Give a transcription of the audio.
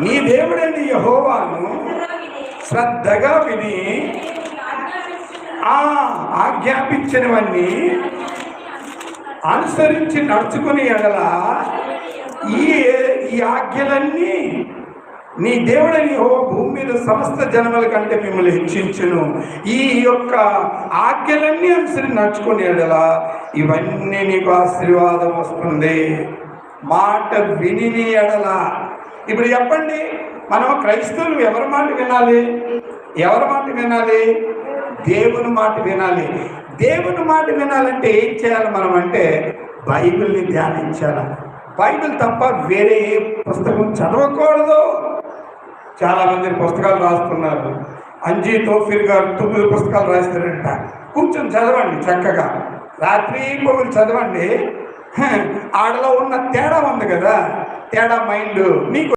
నీ దేవుడైన యెహోవాను శ్రద్ధగా విని ఆజ్ఞాపించినవన్నీ అనుసరించి నడుచుకుని ఎడల ఈ ఆజ్ఞలన్నీ నీ దేవుడని భూమి మీద సమస్త జనముల కంటే మిమ్మల్ని హెచ్చించును. ఈ యొక్క ఆజ్ఞలన్నీ అనుసరించి నడుచుకుని ఎడల ఇవన్నీ నీకు ఆశీర్వాదం వస్తుంది. మాట విని ఎడల. ఇప్పుడు చెప్పండి, మనం క్రైస్తవులు ఎవరి మాట వినాలి? ఎవరి మాట వినాలి? దేవుని మాట వినాలి. దేవుని మాట వినాలంటే ఏం చేయాలి మనం అంటే బైబిల్ని ధ్యానించాలి. బైబిల్ తప్ప వేరే ఏ పుస్తకం చదవకూడదు. చాలామంది పుస్తకాలు రాస్తున్నారు. అంజీ తోఫీర్ గారు 9 పుస్తకాలు రాస్తారంట. కూర్చొని చదవండి, చక్కగా రాత్రి పగులు చదవండి. ఆడలో ఉన్న తేడా ఉంది కదా, తేడా మైండ్ మీకు